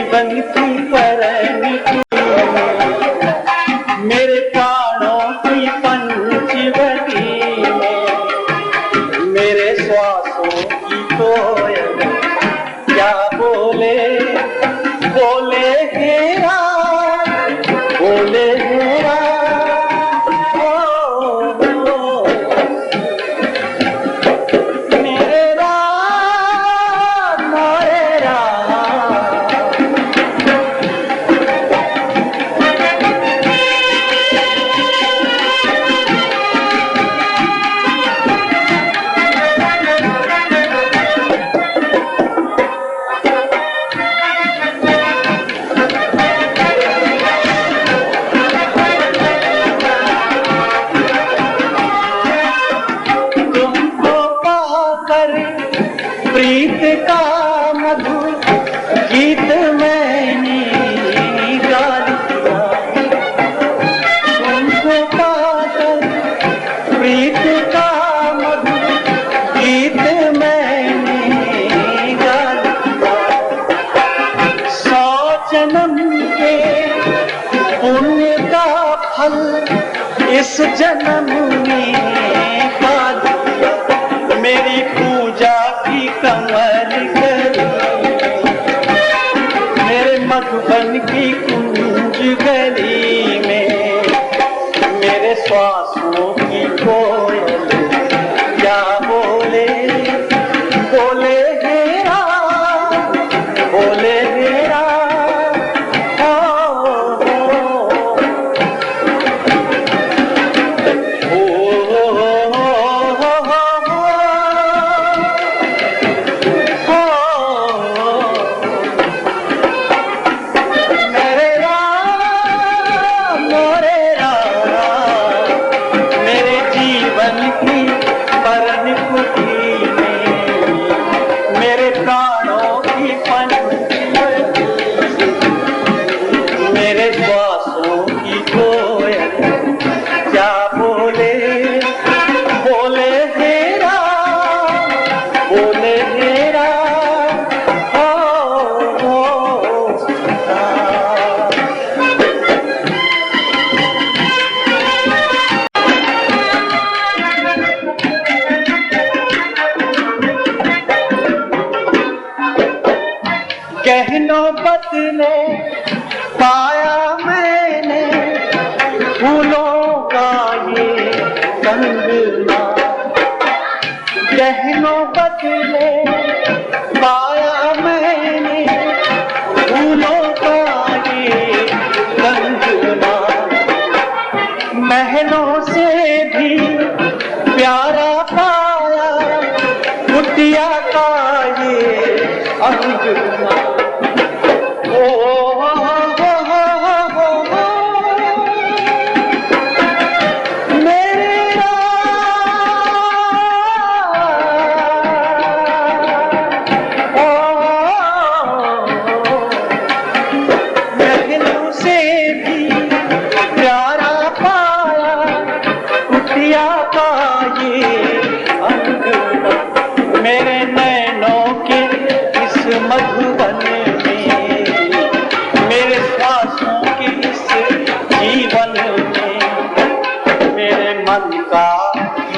जीवन की परनी मेरे प्राणों की पंचवटी में मेरे श्वासों की कोयल क्या बोले बोले हेरा बोले हेरा प्रीत का मधुर गीत मैंने गा दिया तुमको पाकर प्रीत का मधुर गीत मैंने गा दिया 100 जन्म के पुण्य का फल इस जन्म में पा दिया मेरी पूजा कमल करी मेरे मधुबन की कुंज गली में मेरे श्वासों की कोयल क्या बोले बोले हेरा बोले हेरा गहनों बदले पाया मैंने फूलों का ये कंगना गहनों बदले पाया मैंने फूलों का ये कंगना महलों से भी प्यारा पाया कुटिया का ये अंगना मेरे नैनों के इस मधुबन में मेरे श्वासों के इस जीवन में मेरे मन का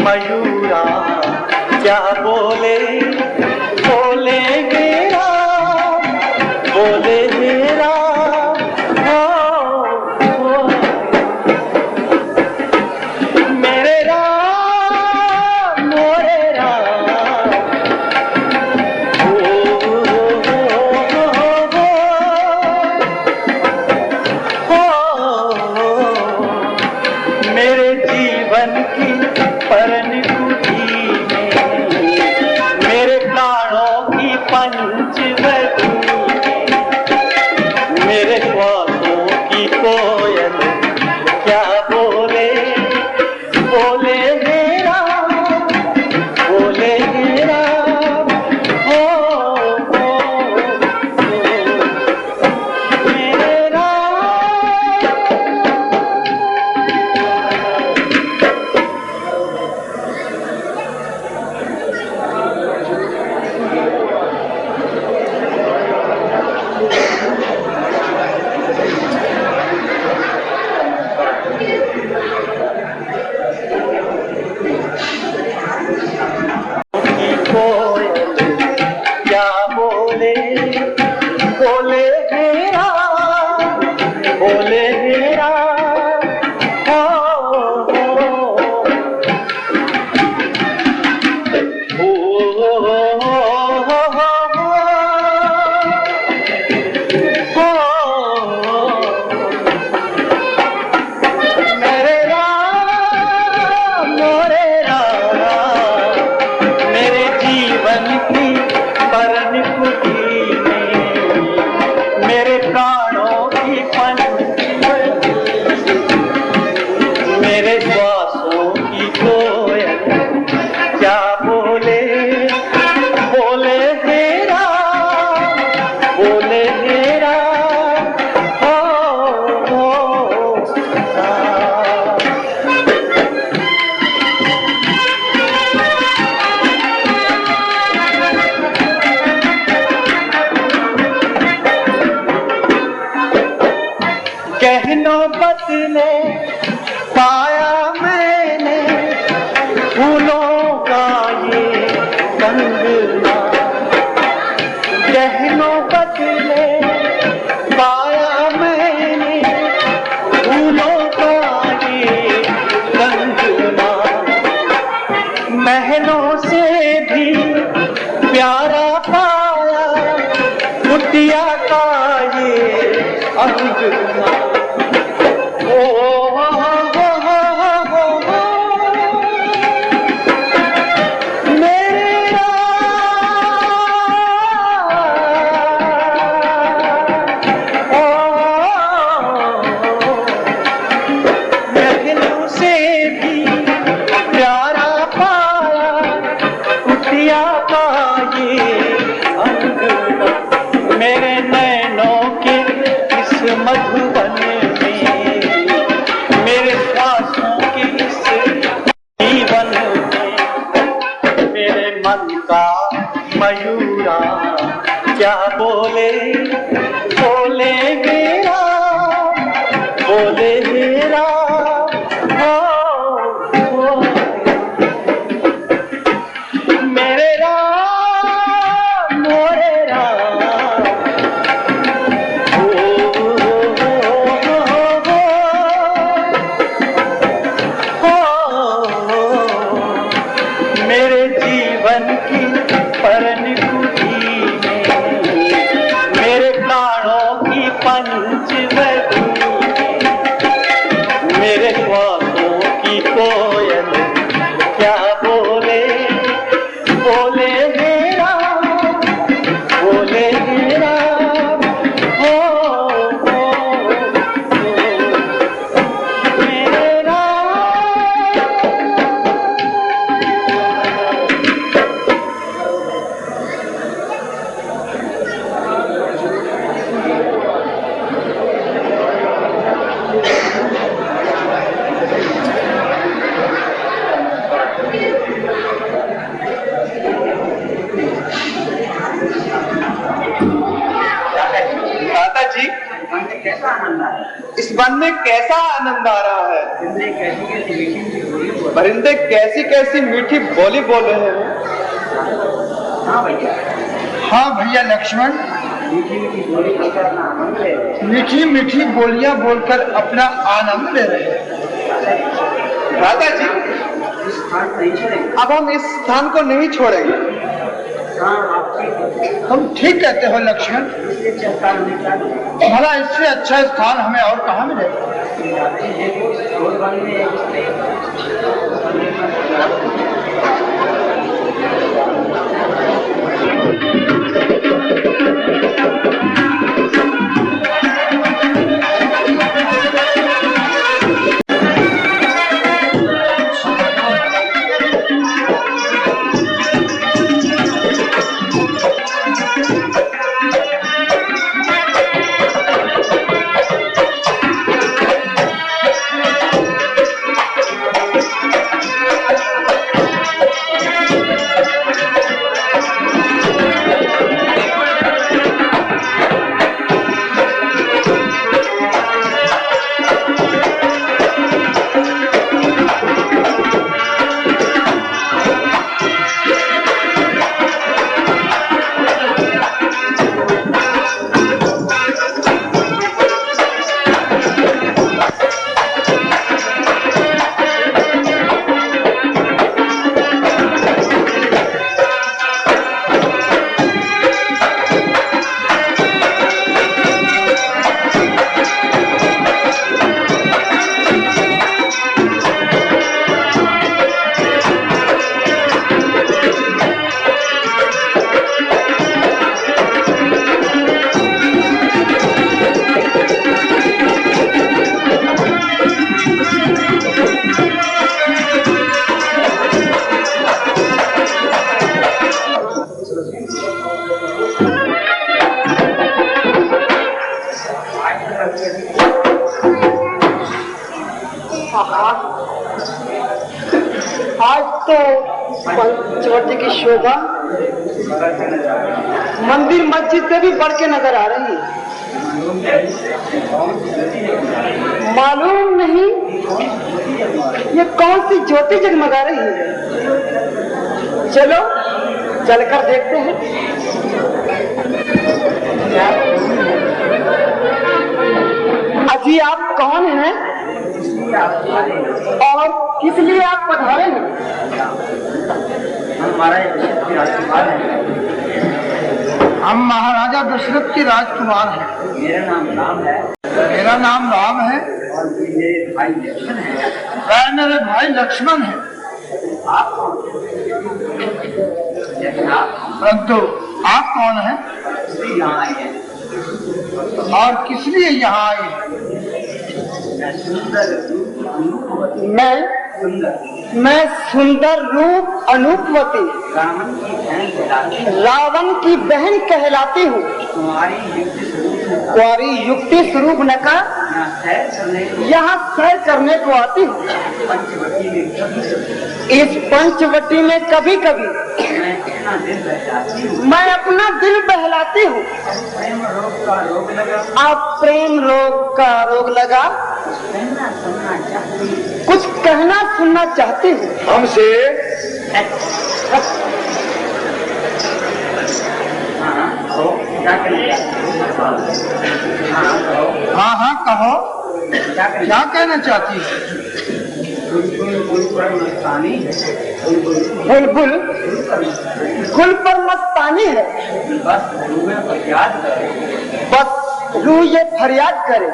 मयूरा क्या बोले बोले मेरा बोले मेरा जीवन की परनी कुटी में मेरे प्राणों की पंचवटी मेरे श्वासों की कोयल क्या बोले बोले मेरा बोले मेरा मेरे श्वासों की कोयल क्या बोले, बोले हेरा, बोले हेरा, हो कहनों बदले पाया मैंने फूलों का ये कंगना, गहनों बदले पाया मैंने फूलों का ये कंगना, महलों से भी प्यारा पाया कुटिया का ये अंगना। मेरे नैनों के इस मधुबन में, मेरे श्वासों के इस जीवन में, मेरे मन का मयूरा क्या बोले, बोले मेरा, बोले मेरा, हो मेरे राम, मोरे राम, मेरे जीवन की परनिकुटी में, मेरे प्राणों की पंचवटी में, मेरे श्वासों की कोयल क्या बोले, बोले मेरा, बोले मेरा, हो मेरा। दादा जी, इस वन में कैसा आनंद आ रहा है। परिंदे कैसी कैसी मीठी बोली बोल रहे हैं। हाँ भैया लक्ष्मण, मीठी मीठी बोलियां बोलकर अपना आनंद ले रहे हैं। दादा जी, अब हम इस स्थान को नहीं छोड़ेंगे। तुम ठीक कहते हो लक्ष्मण, भला इससे अच्छा स्थान हमें और कहाँ मिलेगा। आज तो पंचवटी की शोभा मंदिर मस्जिद से भी बढ़ के नजर आ रही है। मालूम नहीं ये कौन सी ज्योति जगमगा रही है। चलो चलकर देखते हैं। अजी आप कौन हैं और किस लिए आप पधारे हैं? हम महाराजा दशरथ के राजकुमार हैं। मेरा नाम राम है। मेरा नाम राम है और मेरे भाई लक्ष्मण है। वह मेरे भाई लक्ष्मण है। आप कौन? परंतु आप कौन हैं यहाँ आए हैं और किस लिए यहाँ आए हैं? मैं सुंदर रूप अनूपवती रावण की बहन कहलाती हूँ। कुंवारी युक्ति स्वरूप नका यहाँ सैर करने को आती हूँ। इस पंचवटी में कभी कभी मैं अपना दिल बहलाती हूँ। आप प्रेम रोग का रोग लगा कुछ कहना सुनना चाहती हूँ हमसे। हाँ हाँ कहो, क्या कहना चाहती है? बुलबुल गुल पर मस्तानी है। बस रू ये फरियाद करे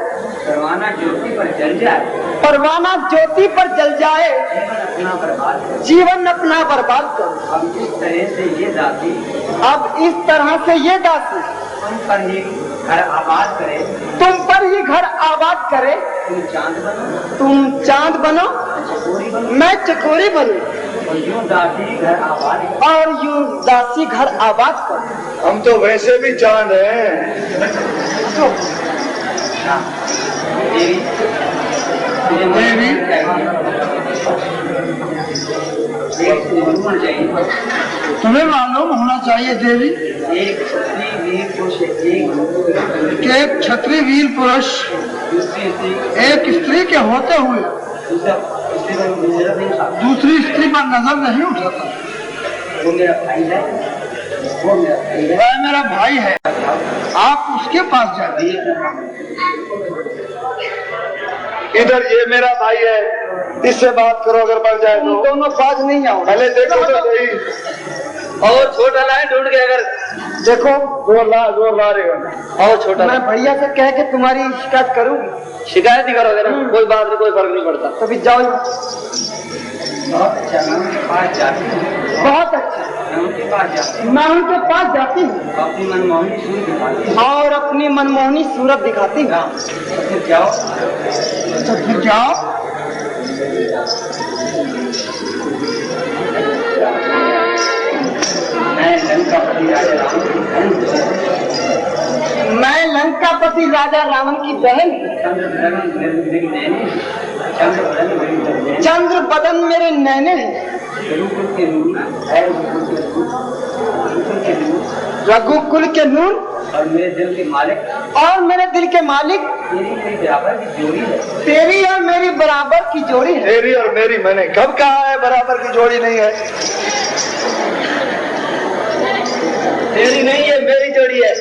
परवाना ज्योति पर जल जाए। परवाना ज्योति पर जल जाए जीवन अपना बर्बाद कर। अब इस तरह से ये दासी तुम पर ही घर आबाद करे। तुम पर ही घर आबाद करे। तुम चांद बनो मैं चकोरी बनूं और यूं दासी घर आबाद कर। हम तो वैसे भी चांद हैं। देवी तुम्हें मालूम होना चाहिए देवी, एक क्षत्रिय वीर पुरुष एक स्त्री के होते हुए दूसरी स्त्री पर नजर नहीं उठाता। वह मेरा भाई है। आप उसके पास जाइए। इधर ये मेरा भाई है, इससे बात करो। अगर बढ़ जाए तो दोनों पास नहीं आओ। पहले देखो तो सही। और छोटा लाए ढूंढ के। अगर देखो जोर ला रहे हो। और छोटा मैं भैया से कह के तुम्हारी शिकायत करूंगी। शिकायत ही करोगे ना, कोई बात नहीं, कोई फर्क नहीं पड़ता। तभी जाओ। बहुत अच्छा, मैं उनके पास जाती हूँ। बहुत अच्छा, मैं उनके पास जाती हूँ अपनी मनमोहनी सूरत दिखाती हूँ। और अपनी मनमोहनी सूरत दिखाती हूँ। फिर जाओ। तो फिर जाओ। मैं लंकापति राजा रावण की बहन। चंद्र बदन मेरे नैने हैं। रघुकुल के नूर और मेरे दिल के मालिक तेरी और मेरी बराबर की जोड़ी है। तेरी और मेरी मैंने कब कहा है बराबर की जोड़ी नहीं है? तेरी नहीं है, मेरी जोड़ी है।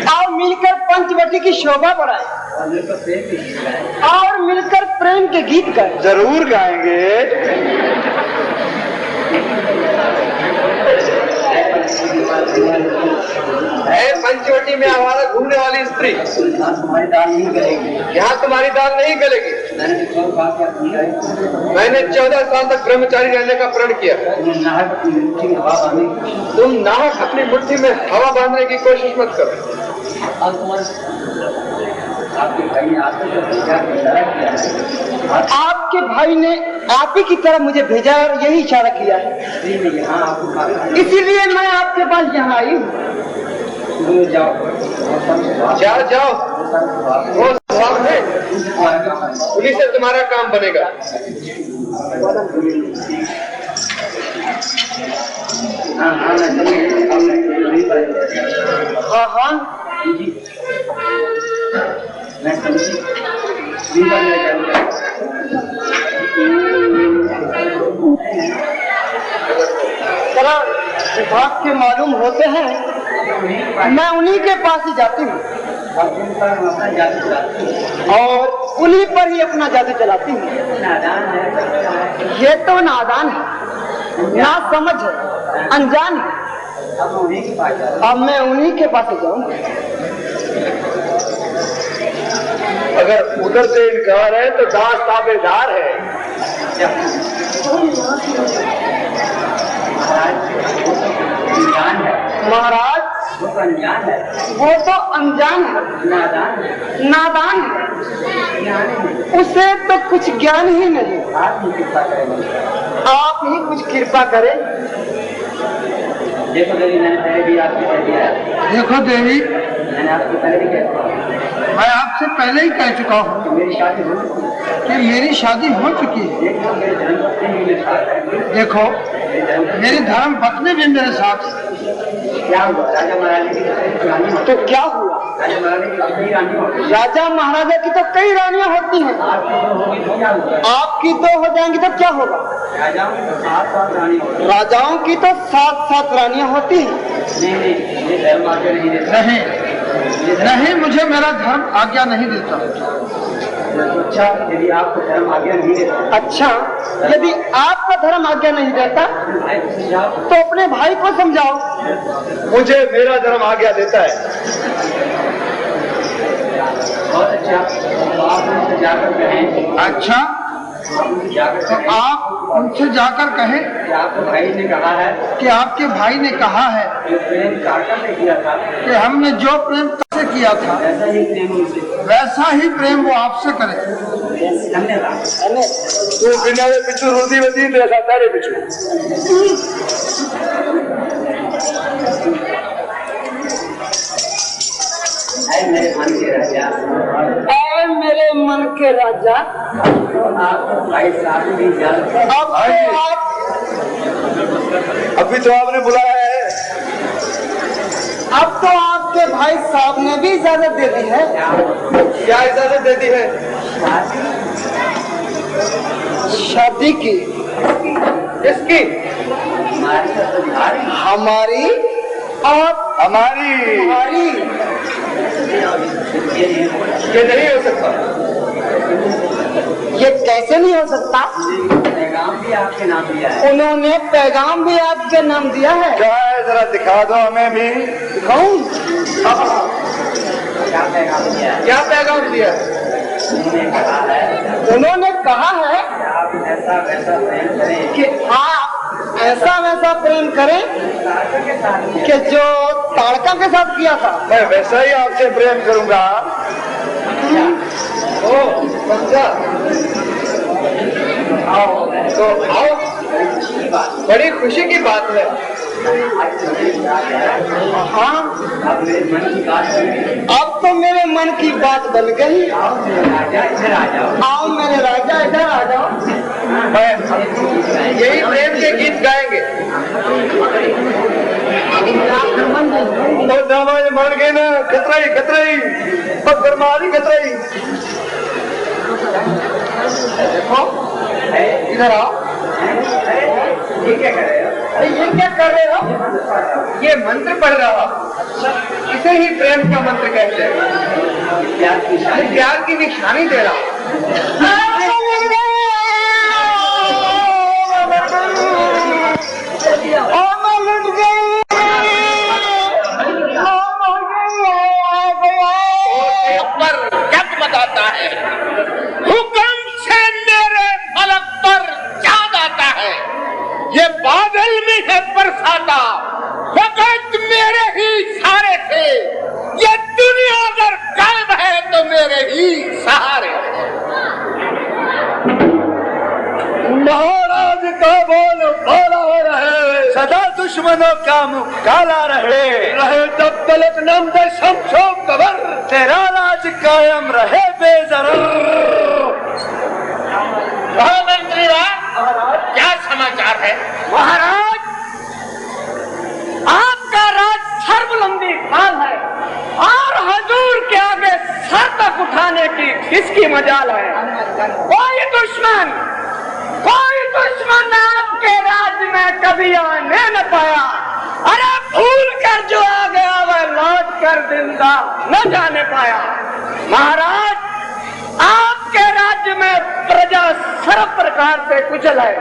आओ मिलकर पंचवटी की शोभा बढ़ाए और मिलकर प्रेम के गीत गाए। जरूर गाएंगे। पंचवटी में हमारा घूमने वाली स्त्री तुम्हारी दाल नहीं गलेगी। यहाँ तुम्हारी दाल नहीं गलेगी। मैंने 14 साल तक ब्रह्मचारी रहने का प्रण किया। तुम नाहक अपनी मुट्ठी में हवा बांधने की कोशिश मत करो। आपके भाई ने आप ही की तरफ मुझे भेजा और यही इशारा किया है, इसीलिए मैं आपके पास यहाँ आई हूँ। जाओ जाओ, वो स्वभाव है, उन्हीं से तुम्हारा काम बनेगा। हाँ हाँ जरा विभाग के मालूम होते हैं, मैं उन्हीं के पास ही जाती हूँ और उन्हीं पर ही अपना जादू चलाती हूँ। ये तो नादान है, ना समझ है, अनजान है। अब मैं उन्हीं के पास ही जाऊंगा। अगर उधर से इनकार है तो दास ताबेदार है। महाराज वो तो अनजान है, नादान है, उसे तो कुछ ज्ञान ही नहीं। आप ही कुछ कृपा करें। देखो देवी, मैंने पहले भी आपको कह दिया है। देखो देवी, मैंने आपको पहले भी कह दिया, मैं आपसे पहले ही कह चुका हूँ कि मेरी शादी हो चुकी है, कि मेरी शादी हो चुकी है। देखो मेरी धर्म पत्नी भी मेरे साथ है। क्या हुआ? राजा महाराजा की तो क्या हुआ? राजा महाराजा की तो कई रानियां होती हैं, आपकी दो हो जाएंगी तो क्या होगा? राजाओं की तो 7-7 रानियां होती हैं। नहीं, मुझे मेरा धर्म आज्ञा नहीं देता। अच्छा, यदि आपको धर्म आज्ञा नहीं देता, अच्छा यदि आपका धर्म आज्ञा नहीं देता तो अपने भाई को समझाओ। मुझे मेरा धर्म आज्ञा देता है। बहुत अच्छा, तो आप उनसे जाकर कहें। अच्छा, तो आप उनसे जाकर कहें कि आपके भाई ने कहा है, कि आपके भाई ने कहा है प्रेम काका से किया था, कि हमने जो प्रेम से किया था वैसा ही प्रेम वो आपसे करे। धन्यवाद। तू बिना पिछू रोटी बती रहता तारे पिछू। मेरे मन के राजा, मेरे मन के राजा, भाई साहब भी जानते। अभी तो आपने बुलाया है। अब तो आपके भाई साहब ने भी इजाजत दे दी है। क्या इजाजत दे दी है? शादी की। किसकी? हमारी और हमारी। ये नहीं हो सकता। ये कैसे नहीं हो सकता? पैगाम भी आपके नाम दिया है। उन्होंने पैगाम भी आपके नाम दिया है। क्या है, जरा दिखा दो हमें भी। दिखाऊं? क्या पैगाम दिया है? क्या पैगाम दिया है? उन्होंने कहा है आप ऐसा वैसा प्रेम करें, कि आप ऐसा वैसा प्रेम करें कि जो ताड़का के साथ किया था। मैं वैसा ही आपसे प्रेम करूंगा। ओ समझा? आओ तो आओ, बड़ी खुशी की बात है। हाँ, अब तो मेरे मन की बात बन गई। आओ मेरे राजा, इधर आ जाओ। यही प्रेम के गीत गाएंगे। तो मान गए ना, कतराई गरमारी कतराई। देखो इधर आओ। ये क्या कर रहे हो? ये मंत्र पढ़ रहा हूँ। इसे ही प्रेम का मंत्र कहते हैं। प्यार की निशानी दे रहा हूँ। जब बताता है हुक्म से मेरे फलक पर चाँद आता है। ये बादल में है बरसाता, फकत मेरे ही सहारे थे। ये दुनिया अगर गायब है तो मेरे ही सहारे। दुश्मनों का मुख काला रहे, रहे तब तलक नाम दे शमशो कबर, तेरा राज कायम रहे बेजरर। मंत्री क्या समाचार है? महाराज, आपका राज सर्वलंबी काल है और हजूर के आगे सर तक उठाने की किसकी मजाल है? कोई दुश्मन आपके राज में कभी आने न पाया। अरे भूल कर जो आ गया वह लौट कर जिंदा न जाने पाया। महाराज, आपके राज्य में प्रजा सर्व प्रकार से कुशल है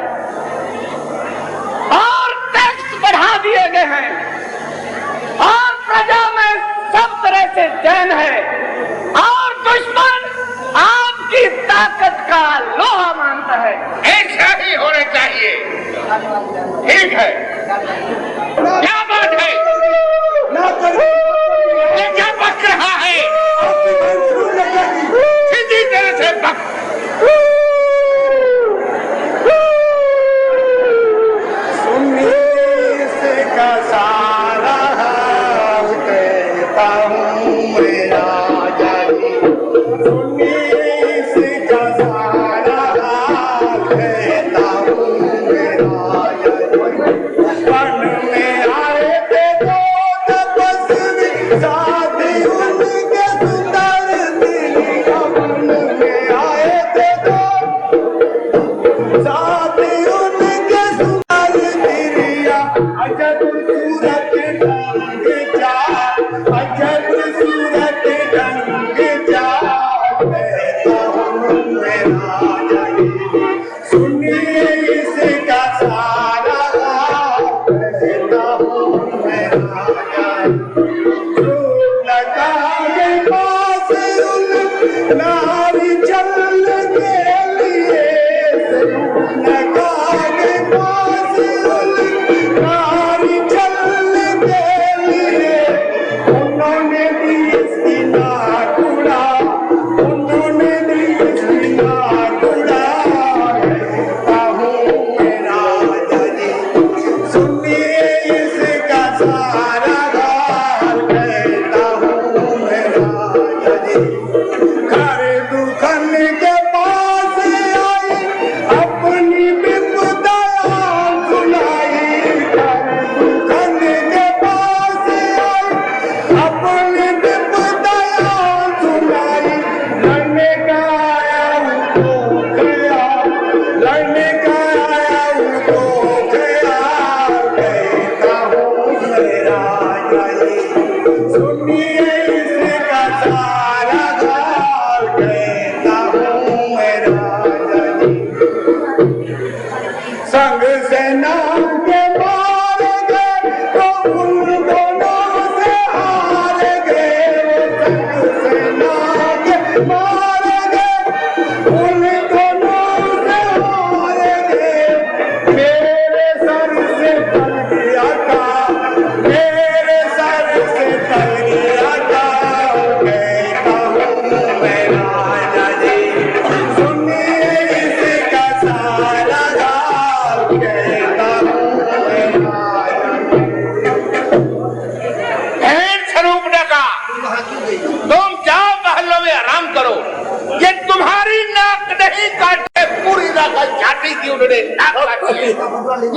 और टैक्स बढ़ा दिए गए हैं और प्रजा में सब तरह से चैन है और दुश्मन आपकी ताकत का लोहा मानता है। ऐसा ही होना चाहिए। ठीक है, क्या बात है? ये क्या बक रहा है? सीधी तरह से बक।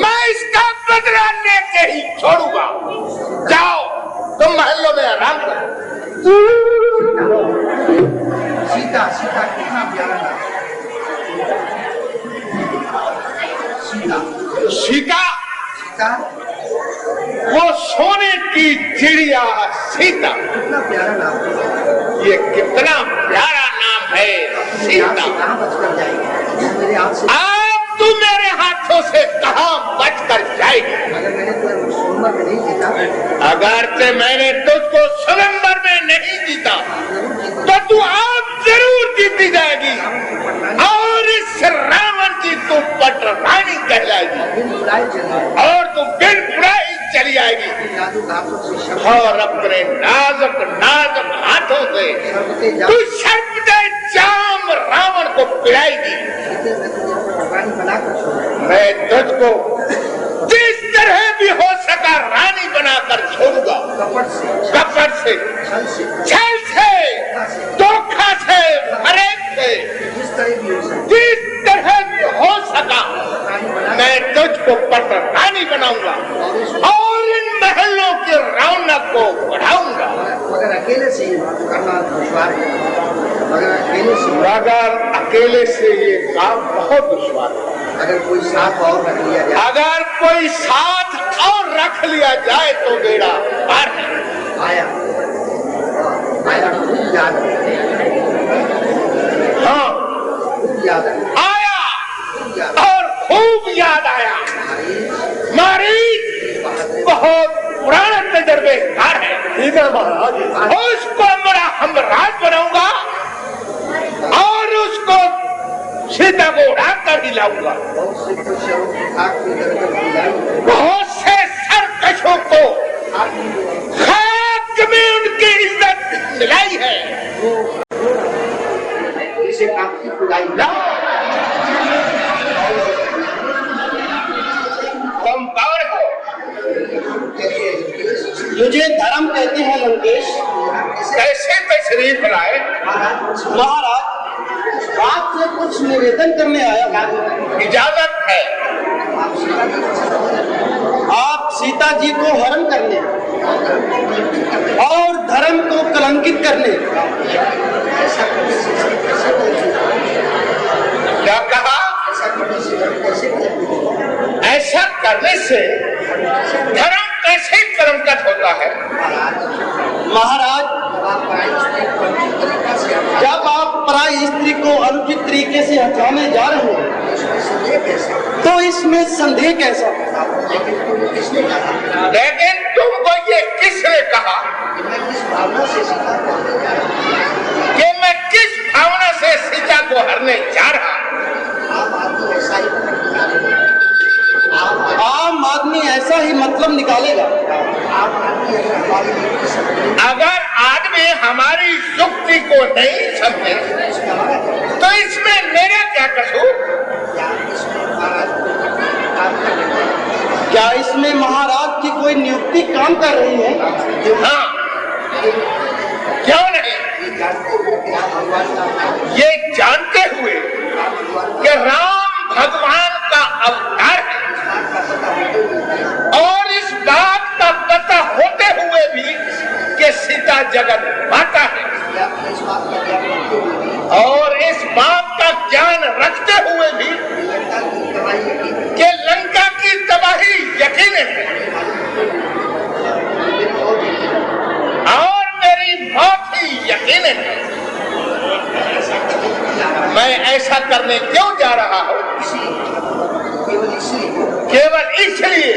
मैं इसका बदला लेके ही छोड़ूंगा। जाओ, तुम महलों में आराम करो। सीता सीता कितना प्यारा नाम। सीता सीता सीता वो सोने की चिड़िया सीता। कितना प्यारा नाम। ये कितना प्यारा नाम है सीता। कहाँ बचकर जाएगी? मेरे हाथ से तू मेरे हाथों से कहाँ बचकर जाएगी? अगर मैंने तुम्हें स्वयंवर में नहीं जीता, अगर से मैंने तुझको स्वयंवर में नहीं जीता तो तू आप जरूर जीती जाएगी और इस रावण की तू पटरानी कहलाएगी और तू बिन बुराई चली आएगी और अपने नाजुक नाजुक हाथों से तू सर्पदे जाम रावण को पिलाएगी। मैं तुझको जिस तरह भी हो सका रानी बनाकर छोड़ूंगा। कपट से, छल से, धोखा से, फरेब से, जिस तरह भी हो सका मैं तुझको पट रानी बनाऊंगा और इन महलों के रौनक को बढ़ाऊंगा। मगर अकेले से करना दुश्वार है। मगर अकेले से ये काम बहुत दुश्वार है। अगर कोई साथ और रख लिया जाए, अगर कोई साथ और रख लिया जाए तो बेड़ा पार है। आया खूब याद है। हाँ खूब याद है। आया और खूब याद आया। मारीच बहुत पुराना तजर्बेकार है। ठीक है महाराज। उसको मेरा हमराज बनाऊंगा और उसको सीता को उड़ा कर ही लाऊंगा। बहुत से सरकशों को खाक में उनकी इज्जत मिलाई है। इसे काफी खुदाई तुम कौन हो? मुझे धर्म कहते हैं लंकेश। कैसे तशरीफ लाए? महाराज आपसे कुछ निवेदन करने आया हूँ। इजाजत है। आप सीता जी को हरण करने और धर्म को कलंकित करने। क्या कहा? ऐसा करने से धर्म कैसे कलंकित होता है? महाराज जब आप पराई स्त्री को अनुचित तरीके से हटाने जा रहे हैं तो इसमें संदेह कैसा? लेकिन तुमको ये किसने कहा कि मैं किस भावना से सीता को हरने जा रहा? आम आदमी ऐसा ही मतलब निकालेगा। अगर आदमी हमारी युक्ति को नहीं समझे तो इसमें मेरा क्या कसूर? क्या इसमें महाराज की कोई नियुक्ति काम कर रही है? हाँ, क्यों नहीं? ये जानते हुए कि राम भगवान का अवतार है और इस बात का पता होते हुए भी कि सीता जगत माता है और इस बात का ज्ञान रखते हुए भी कि लंका की तबाही यकीनन है और मेरी मौत ही यकीनन है, मैं ऐसा करने क्यों जा रहा हूँ? केवल इसलिए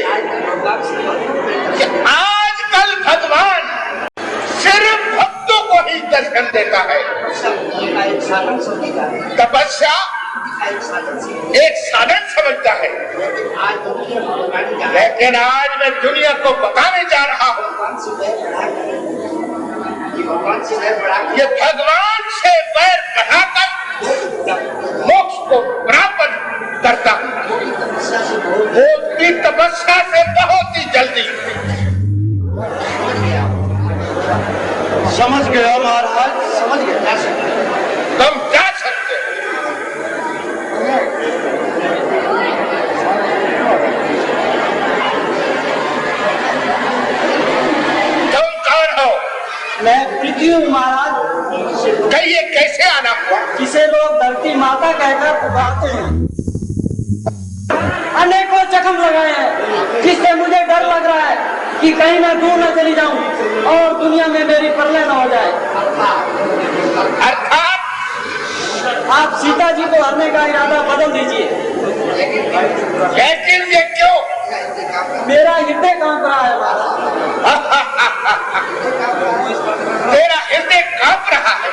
कि आजकल भगवान सिर्फ भक्तों को ही दर्शन देता है। तपस्या एक साधन समझता है, लेकिन आज मैं दुनिया को बताने जा रहा हूँ कि भगवान से बैर बढ़ाकर मोक्ष को प्राप्त करता हूँ। वो भी तपस्या से बहुत ही जल्दी। समझ गया महाराज, समझ गया। तुम जा सकते हो। तुम कौन हो? मैं पृथ्वी हूँ महाराज। कहिए कैसे आना हुआ? जिसे लोग धरती माता कहकर पुकारते हैं। अनेकों जख्म लगाए हैं जिससे मुझे डर लग रहा है कि कहीं मैं दूर न चली जाऊं और दुनिया में मेरी प्रलय न हो जाए। अर्थात आप सीता जी को हरने का इरादा बदल दीजिए। लेकिन ये क्यों? मेरा हृदय कांप रहा है महाराज। तेरा हृदय कांप रहा है?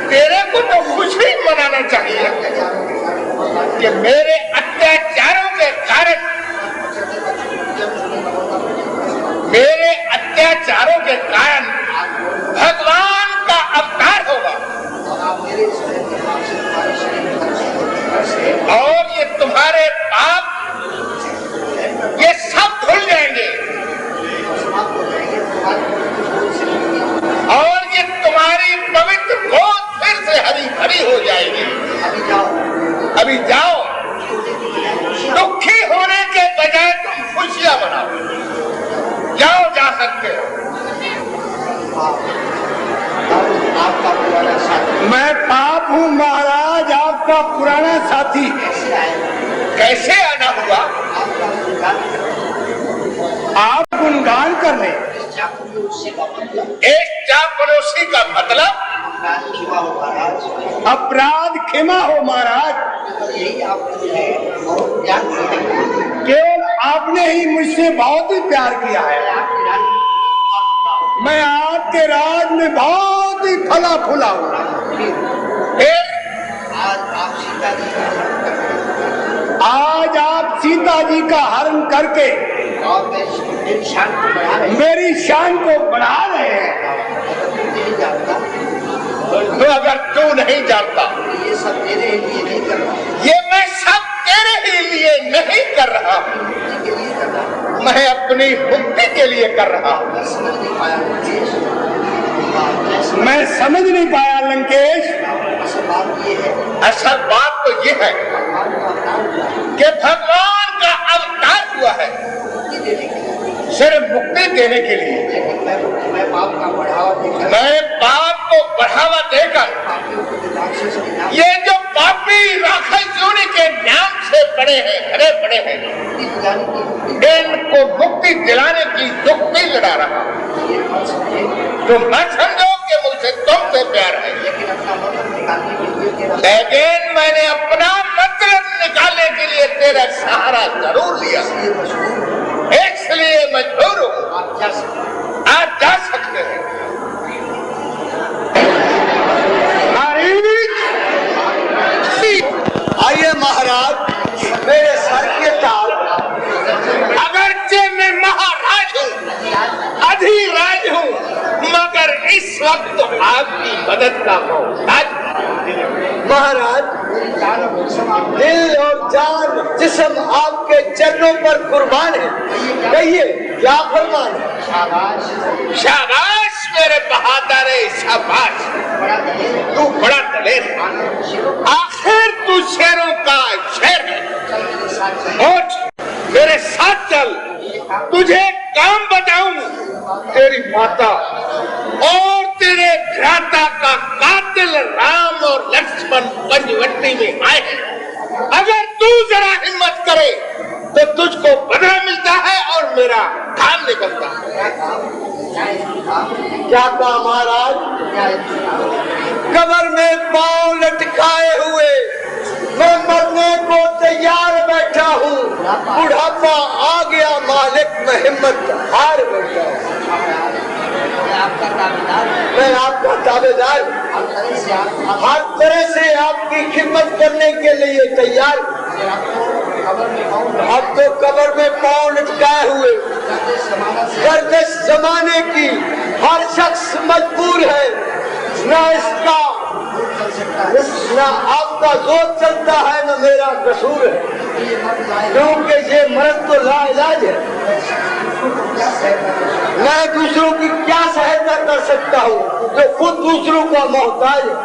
तेरे को तो खुशी मनाना चाहिए कि मेरे अत्याचारों के कारण, मेरे अत्याचारों के कारण भगवान का अवतार होगा और ये तुम्हारे पाप मैं पाप हूँ महाराज, आपका पुराना साथी। कैसे आना हुआ? आप गुणगान कर ले। एक चापड़ोसी का मतलब अपराध क्षमा हो महाराज। केवल आपने ही मुझसे बहुत ही प्यार किया है। मैं आपके राज में बहुत ही फला फूला हूँ। आज आप सीता जी का हरण करके मेरी शान को बढ़ा रहे हैं। तो अगर तू नहीं जानता, ये सब तेरे लिए नहीं कर रहा, ये मैं सब तेरे ही लिए नहीं कर रहा, मैं अपनी मुक्ति के लिए कर रहा हूँ। मैं समझ नहीं पाया लंकेश। असल बात तो ये है कि भगवान का अवतार हुआ है सिर्फ मुक्ति देने के लिए। मैं पाप का बढ़ावा देकर, मैं पाप को बढ़ावा देकर ये जो पापी राक्षस योनि के नाम से बड़े हैं, भरे पड़े हैं, इनको मुक्ति दिलाने की युक्ति लड़ा रहा हूं। तुम मत समझो कि मुझसे तुमसे प्यार है, लेकिन मैंने अपना मतलब निकालने के लिए तेरा सहारा जरूर लिया, इसलिए मजबूर हूँ। आप जा सकते हैं। आइए महाराज, मेरे सर के ताज। अगरचे मैं महाराज हूँ, अधिराज हूँ, मगर इस वक्त आपकी मदद का मोहताज। महाराज, दिल और जान जिस्म आपके चरणों पर कुर्बान है। कहिए क्या फरमान है? शाबाश मेरे बहादुर, शाबाश। तू बड़ा दलेर है, आखिर तू शेरों का शेर है। उठ मेरे साथ चल, तुझे काम बताऊं। तेरी माता और तेरे भ्राता का कातिल राम और लक्ष्मण पंचवटी में आए हैं। अगर तू जरा हिम्मत करे तो तुझको बदला मिलता है और मेरा काम निकलता है। क्या कहा महाराज? कमर में पांव लटकाए हुए मैं मरने को तैयार बैठा हूँ। बुढ़ापा आ गया मालिक, मैं हिम्मत हार बैठा हूँ। मैं आपका ताबेदार, हर तरह से आपकी खिदमत करने के लिए तैयार। अब तो कब्र में पांव लटकाए हुए गर्दिश जमाने की हर शख्स मजबूर है। न आपका जोर चलता है, न मेरा कसूर है, क्योंकि ये मर्द तो लाइलाज है। मैं दूसरों की क्या सहायता कर सकता हूँ जो खुद दूसरों का मोहताज है।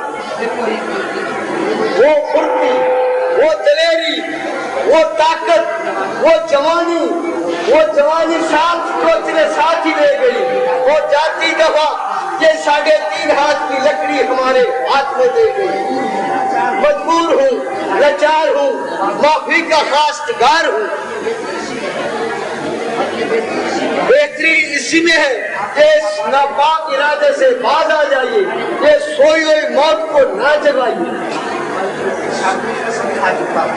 वो फुर्ती, वो दलेरी, वो ताकत, वो जवानी साथ सोचने साथ ही ले गई। वो जाती दफा ये 3.5 हाथ की लकड़ी हमारे हाथ में दे गई। मजबूर हूँ, लाचार हूँ, माफी का खास्तगार हूँ। बेहतरी इसी में है कि इस नापाक इरादे से बाज आ जाइए, ये सोई हुई मौत को ना जगाइए।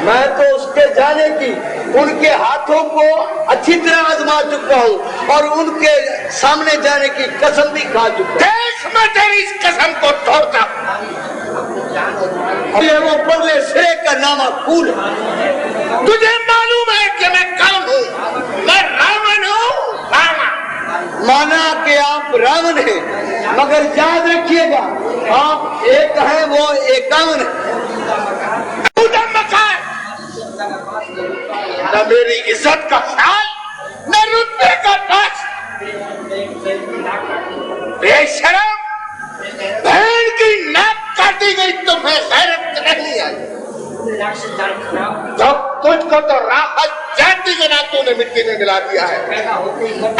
मैं तो उसके जाने की उनके हाथों को अच्छी तरह आजमा चुका हूँ और उनके सामने जाने की कसम भी खा चुका हूँ। मैं तेरी इस कसम को तोड़ता वो बदले सिरे का नामा खून है। तुझे मालूम है कि मैं कौन हूँ? मैं रावण हूँ, रावण। माना कि आप रावण हैं, मगर याद रखिएगा आप एक हैं, वो 51 है। न मेरी इज्जत का ख्याल, न रुतबे का ताज। बेशरम, बहन की नाक काटी गई, तुम्हें गैरत नहीं आई। तो तुझको तो राहत जाति के नातों ने मिट्टी में मिला दिया है।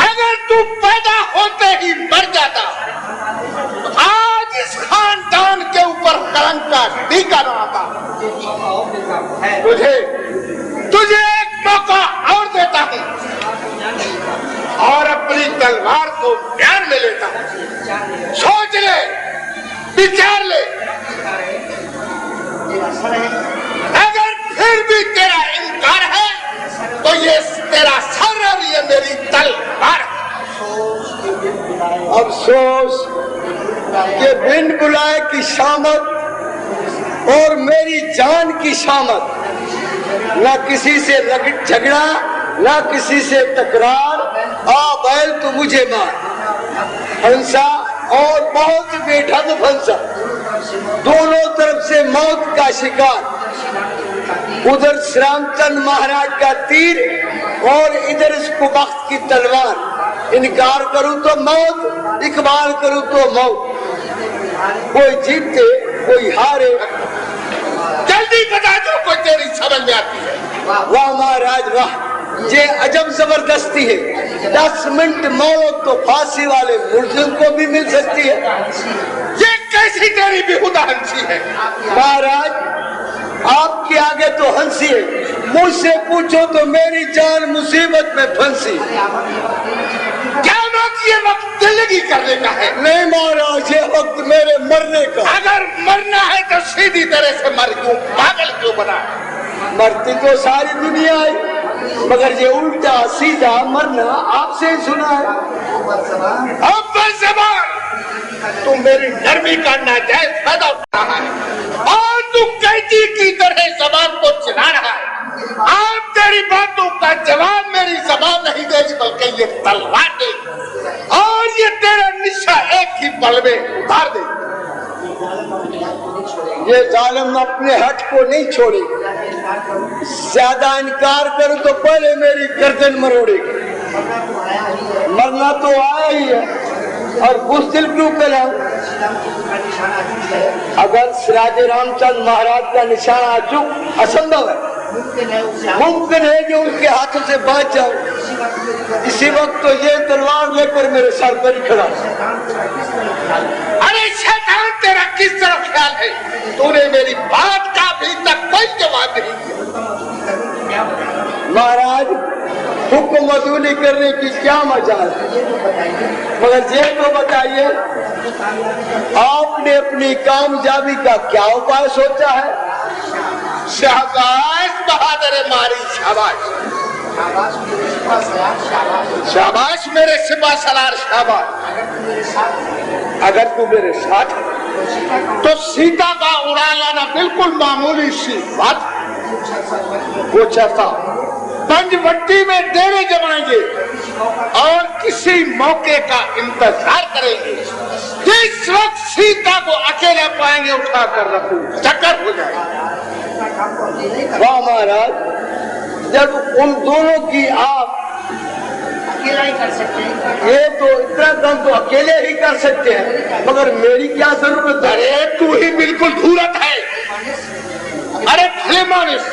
अगर तू पैदा होते ही मर जाता, आज इस खानदान के ऊपर शादी का नाता। तुझे एक मौका और देता हूं और अपनी तलवार को ध्यान में लेता हूं। सोच ले, विचार ले, अगर फिर भी तेरा इनकार है तो ये तेरा सर और ये मेरी तलवार है। अफसोस कि बिन बुलाए की शामत और मेरी जान की शामत, न किसी से झगड़ा न किसी से तकरार। आ बैल तो मुझे मार, हंसा और बहुत बेढंग फंसा, दोनों तरफ से मौत का शिकार। उधर श्यामचंद महाराज का तीर और इधर इसको वक्त की तलवार। इनकार करूं तो मौत, इकबाल करूं तो मौत। कोई जीते कोई हारे। जल्दी बता जो कोई तेरी समझ में आती है। वाह महाराज वाह, ये अजब जबरदस्ती है। 10 मिनट मौत तो फांसी वाले मुल्जिम को भी मिल सकती है। ये कैसी तेरी बेहुदा हंसी है? महाराज आपके आगे तो हंसी है, मुझसे पूछो तो मेरी जान मुसीबत में फंसी। क्या वक्त ये वक्त जिंदगी करने का है? नहीं महाराज, ये वक्त मेरे मरने का। अगर मरना है तो सीधी तरह से मर क्यों, पागल क्यों बना? मरती तो सारी दुनिया है, मगर ये उल्टा सीधा मरना आपसे सुना है। अब बस ज़बान, तू मेरी नरमी का नाजायज फायदा उठा रहा है और तू कैदी की तरह ज़बान को चला रहा है। आप तेरी बातों का जवाब मेरी ज़बान नहीं देगी बल्कि ये तलवार देगी और ये तेरा निशा एक ही पल में उतार देगी। ये जालिम अपने हट को नहीं छोड़ेगी। ज्यादा इनकार करूं तो पहले मेरी गर्दन मरोड़ेगी। मरना तो आया ही है और बुज़दिल क्यों कहलाऊं? अगर सिराज रामचंद महाराज का निशाना चूक असंभव है, मुमकिन है कि उनके हाथों से बच जाऊं। इसी वक्त तो ये तलवार लेकर मेरे सर पर ही खड़ा। अरे शैतान, तेरा किस तरफ ख्याल है? तूने मेरी बात का अभी तक कोई जवाब नहीं दिया। महाराज हुक्म वसूली करने की क्या मजा है, मगर ये तो बताइए आपने अपनी कामयाबी का क्या उपाय सोचा है? शाबाश बहादुर मारी, शाबाश शाबाश मेरे सिपा सलार, शाबाश। अगर तू मेरे साथ तो सीता का उड़ा लाना बिल्कुल मामूली सी बात। कुछ ऐसा पंचवटी में डेरे जमाएंगे और किसी मौके का इंतजार करेंगे। जिस वक्त सीता को अकेला पाएंगे उठा कर रखूं, चक्कर हो जाएगा। वाह महाराज, जब उन दोनों की आप अकेला ही कर सकते हैं। ये तो इतना काम तो अकेले ही कर सकते हैं, मगर मेरी क्या जरूरत है? अरे तू ही बिल्कुल धूरत है। अरे भले मानिस,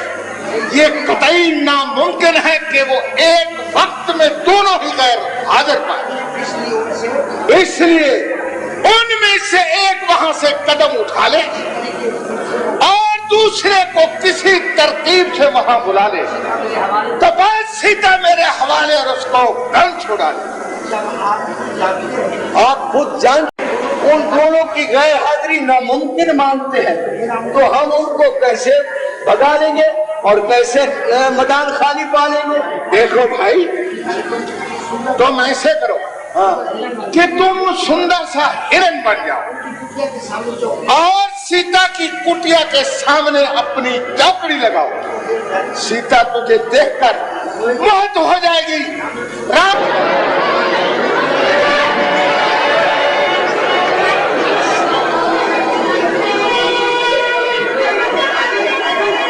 ये कतई नामुमकिन है कि वो एक वक्त में दोनों ही गैर हाजिर पाए। इसलिए उनमें से एक वहां से कदम उठा ले और दूसरे को किसी तरकीब से वहां बुला ले, तो बस सीता मेरे हवाले और उसको गन छुड़ा ले। आप खुद जान उन दोनों की गैर हाजिरी नामुमकिन मानते हैं, तो हम उनको कैसे भगा लेंगे और कैसे मैदान खाली पा लेंगे? देखो भाई, तुम ऐसे करो कि तुम सुंदर सा हिरन बन जाओ और सीता की कुटिया के सामने अपनी चौकड़ी लगाओ। सीता तुझे देखकर मोहित हो जाएगी। राम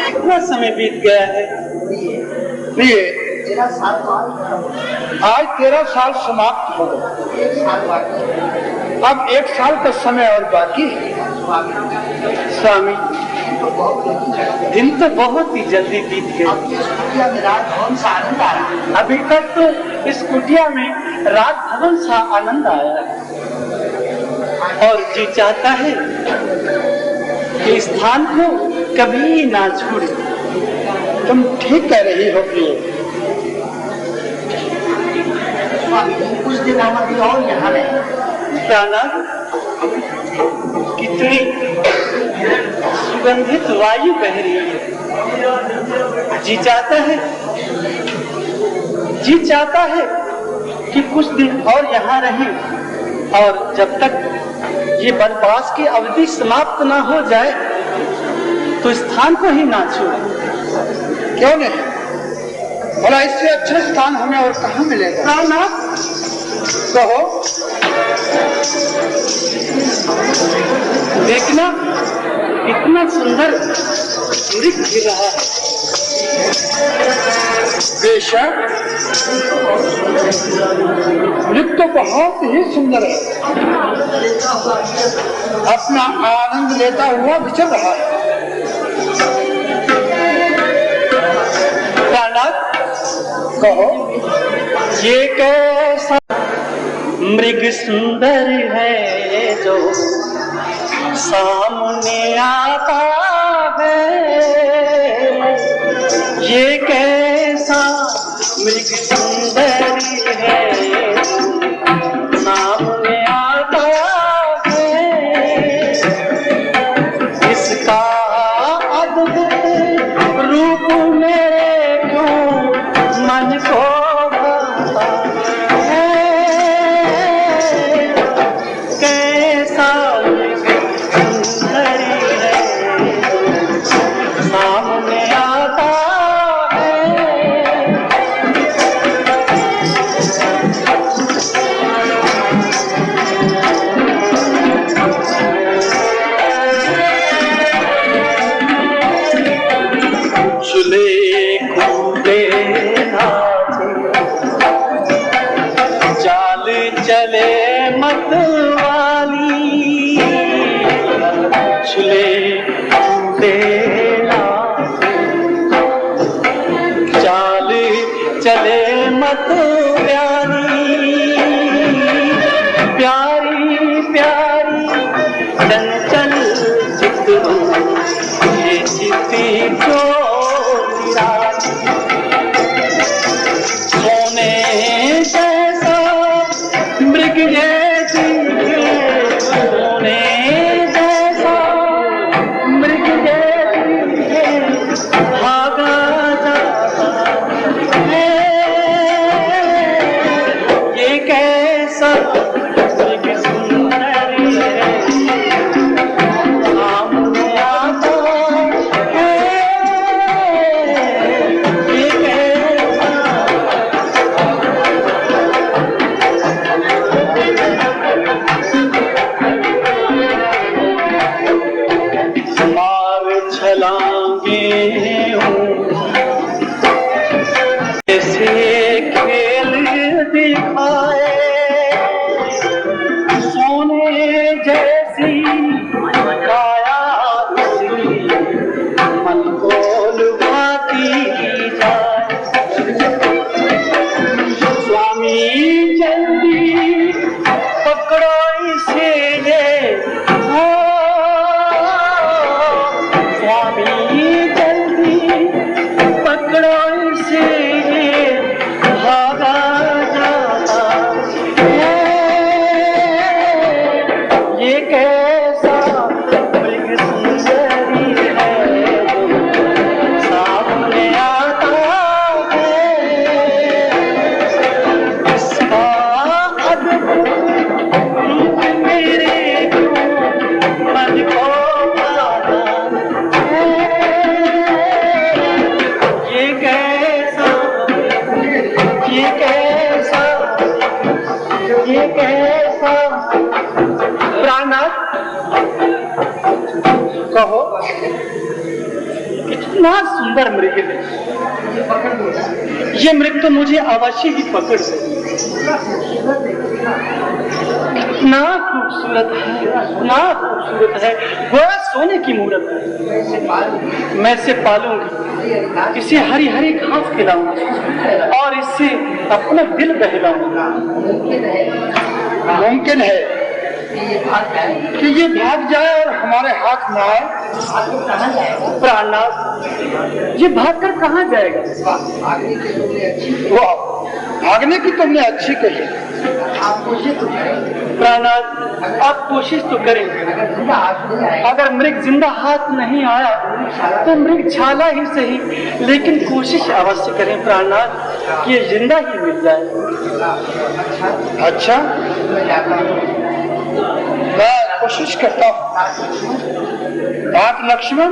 कितना समय बीत गया है। प्रिय, आज 13 साल समाप्त हो गए। अब 1 साल का समय और बाकी है। स्वामी, दिन तो बहुत ही जल्दी बीत गए। अभी तक तो इस कुटिया में रात भवन सा आनंद आया और जी चाहता है कि स्थान को कभी ना छोड़े। तुम ठीक कह रही हो प्रिय। कुछ दिन हमारी और यहाँ रहे। कितनी सुगंधित वायु बह रही है। जी चाहता है कि कुछ दिन और यहाँ रहें और जब तक ये वनवास की अवधि समाप्त ना हो जाए तो स्थान को ही ना छोड़े। क्यों नहीं? भला इससे अच्छा स्थान हमें और कहाँ मिलेगा? कहो। देखना कितना सुंदर वृक्ष गिर रहा है। बेशक वृक्ष तो बहुत ही सुंदर है, अपना आनंद लेता हुआ विचर रहा है। कहो। ये कैसा मृग सुंदर है जो सामने आता है। ये कैसा मृग सुंदर है जो सामने आता है। इसका अद्भुत रूप मेरे क्यों मन को भाता है। कैसा सुंदर है सामने आता चले कूदे चाल चले मतवाली। चले कूदे चाल चले मतवाली। प्यारी प्यारी चंचल चितरू ये चित्ती सोने जैसा मृग जैसी सोने जैसा मृग जैसी भागा जाता है। ये कैसा मृग सुंदर है सामने आता है। खेल दिखाए सोने जैसी काया मन को लुभाती जाए। स्वामी जल्दी पकड़ो इसे ये स्वामी जल्दी पकड़ो इसे भागा जाता है। ये कैसा मृग सुंदरी है सामने आता है। इसका अद्भुत रूप मेरे मन को भाता है। ये कैसा प्राणनाथ कहो। कितना सुंदर मृग है ये मृग तो मुझे अवश्य ही पकड़ ले। कितना खूबसूरत है गोरा सोने की मूरत है। मैं इसे पालूंगी, इसे हरी हरी घास खिलाऊंगी और इससे अपना दिल बहलाऊंगा। मुमकिन है कि ये भाग जाए और हमारे हाथ में आए। प्राणनाथ, ये भागकर कहाँ जाएगा? वाह, भागने की तुमने अच्छी कही। प्राणनाथ, आप कोशिश तो करें। अगर मृग जिंदा हाथ नहीं आया तो मृग छाला ही सही, लेकिन कोशिश अवश्य करें प्राणनाथ कि ये जिंदा ही मिल जाए। अच्छा, मैं कोशिश करता हूँ। आप लक्ष्मण,